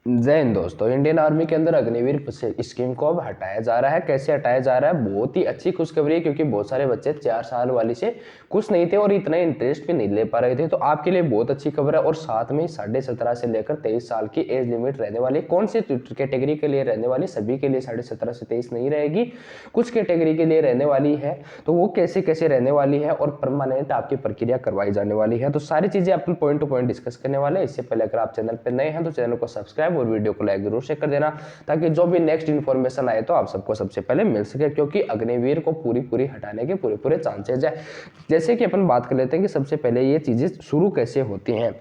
जय हिंद दोस्तों। Indian army के अंदर अग्निवीर स्कीम को अब हटाया जा रहा है। कैसे हटाया जा रहा है? बहुत ही अच्छी खुशखबरी है, क्योंकि बहुत सारे बच्चे 4 साल वाली से खुश नहीं थे और इतना इंटरेस्ट भी नहीं ले पा रहे थे। तो आपके लिए बहुत अच्छी खबर है। और साथ में 17.5 से लेकर 23 साल की एज लिमिट रहने वाली, कौन सी कैटेगरी के लिए रहने वाली? सभी के लिए 17.5 से 23 नहीं रहेगी, कुछ कैटेगरी के लिए रहने वाली है। तो वो कैसे कैसे रहने वाली है और परमानेंट आपकी प्रक्रिया करवाई जाने वाली है, तो सारी चीजें अपन पॉइंट टू पॉइंट डिस्कस करने वाले हैं। इससे पहले अगर आप चैनल पर नए हैं तो चैनल को सब्सक्राइब और वीडियो को लाइक जरूर से कर देना, ताकि जो भी नेक्स्ट इन्फॉर्मेशन आए तो आप सबको सबसे पहले मिल सके, क्योंकि अग्निवीर को पूरी हटाने के पूरे चांसेज है। जैसे कि अपन बात कर लेते हैं कि सबसे पहले ये चीजें शुरू कैसे होती हैं।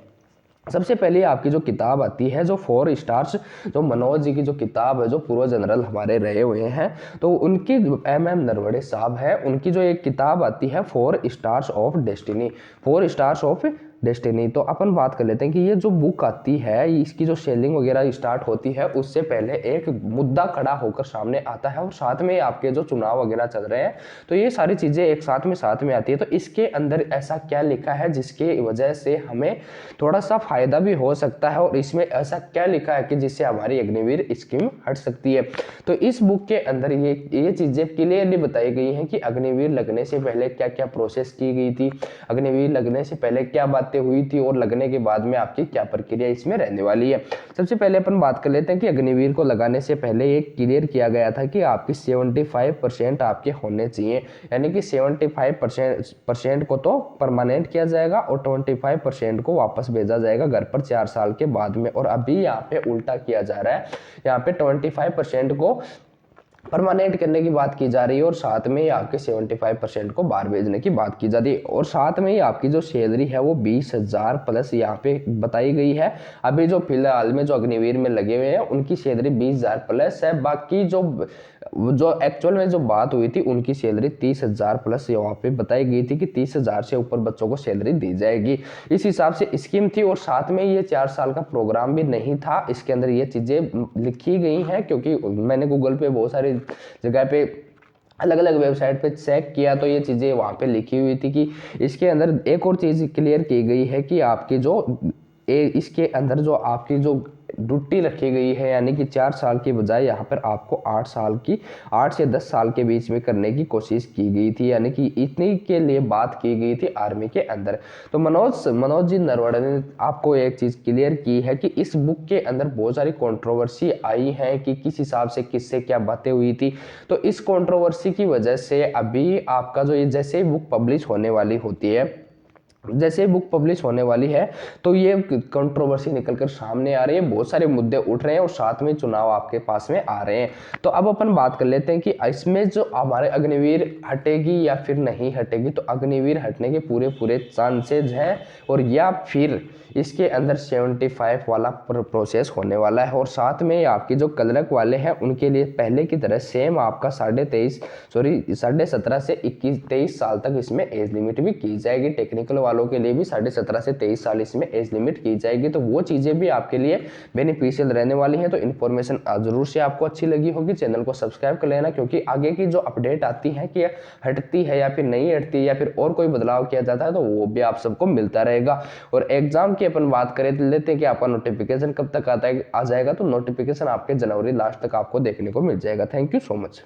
सबसे पहले आपकी जो किताब आती है, जो 4 स्टार्स, जो मनोज जी की जो किताब है, जो पूर्व जनरल हमारे रहे हुए हैं, तो उनकी MM नरवड़े साहब है, उनकी जो एक किताब आती है 4 stars of destiny, 4 stars of destiny. तो अपन बात कर लेते हैं कि ये जो बुक आती है, इसकी जो सेलिंग वगैरह स्टार्ट होती है उससे पहले एक मुद्दा खड़ा होकर सामने आता है, और साथ में आपके जो चुनाव वगैरह चल रहे हैं, तो ये सारी चीज़ें एक साथ में आती है। तो इसके अंदर ऐसा क्या लिखा है जिसकी वजह से हमें थोड़ा सा फायदा भी हो सकता है, और इसमें ऐसा क्या लिखा है कि जिससे हमारी अग्निवीर स्कीम हट सकती है। तो इस बुक के अंदर ये चीज़ें क्लियरली बताई गई हैं कि अग्निवीर लगने से पहले क्या क्या प्रोसेस की गई थी, अग्निवीर लगने से पहले क्या बातें हुई थी, और लगने के बाद में आपकी क्या प्रक्रिया इसमें रहने वाली है। सबसे पहले अपन बात कर लेते हैं कि अग्निवीर को लगाने से पहले ये क्लियर किया गया था कि आपकी 75% आपके होने चाहिए, यानी कि 75% को तो परमानेंट किया जाएगा और 25% को वापस भेजा जाएगा घर पर 4 साल के बाद में। और अभी यहाँ पे उल्टा किया जा रहा है, यहाँ पे 25% को परमानेंट करने की बात की जा रही है, और साथ में ही आपके 75% को बाहर भेजने की बात की जा रही है। और साथ में ही आपकी जो सैलरी है वो 20,000 प्लस यहाँ पे बताई गई है। अभी जो फिलहाल में जो अग्निवीर में लगे हुए हैं उनकी सैलरी 20,000 प्लस है। बाकी जो एक्चुअल में जो बात हुई थी उनकी सैलरी 30,000 प्लस यहाँ पे बताई गई थी कि 30,000 से ऊपर बच्चों को सैलरी दी जाएगी। इस हिसाब से स्कीम थी, और साथ में ये 4 साल का प्रोग्राम भी नहीं था। इसके अंदर ये चीज़ें लिखी गई हैं, क्योंकि मैंने गूगल पे बहुत सारी जगह पे अलग अलग वेबसाइट पे चेक किया, तो ये चीज़ें वहाँ पे लिखी हुई थी कि इसके अंदर एक और चीज़ क्लियर की गई है कि आपकी जो इसके अंदर जो आपकी जो ड्यूटी रखी गई है, यानी कि 4 साल की बजाय यहाँ पर आपको 8 से 10 साल के बीच में करने की कोशिश की गई थी, यानी कि इतनी के लिए बात की गई थी आर्मी के अंदर। तो मनोज जी नरवड़े ने आपको एक चीज़ क्लियर की है कि इस बुक के अंदर बहुत सारी कंट्रोवर्सी आई है कि किस हिसाब से किससे क्या बातें हुई थी। तो इस कंट्रोवर्सी की वजह से अभी आपका जो ये जैसे ही बुक पब्लिश होने वाली होती है, जैसे बुक पब्लिश होने वाली है, तो ये कंट्रोवर्सी निकलकर सामने आ रही है, बहुत सारे मुद्दे उठ रहे हैं, और साथ में चुनाव आपके पास में आ रहे हैं। तो अब अपन बात कर लेते हैं कि इसमें जो हमारे अग्निवीर हटेगी या फिर नहीं हटेगी। तो अग्निवीर हटने के पूरे चांसेज हैं, और या फिर इसके अंदर 75 वाला प्रोसेस होने वाला है। और साथ में आपकी जो क्लर्क वाले हैं उनके लिए पहले की तरह सेम आपका 17.5 से 23 साल तक इसमें एज लिमिट भी की जाएगी। टेक्निकल वालों के लिए भी 17.5 से 23 साल इसमें एज लिमिट की जाएगी। तो वो चीज़ें भी आपके लिए बेनिफिशियल रहने वाली हैं। तो इन्फॉर्मेशन जरूर से आपको अच्छी लगी होगी, चैनल को सब्सक्राइब कर लेना, क्योंकि आगे की जो अपडेट आती है कि हटती है या फिर नहीं हटती या फिर और कोई बदलाव किया जाता है, तो वो भी आप सबको मिलता रहेगा। और एग्जाम की अपन बात करें तो लेते हैं कि आपका नोटिफिकेशन कब तक आ जाएगा। तो नोटिफिकेशन आपके जनवरी लास्ट तक आपको देखने को मिल जाएगा। Thank you so much.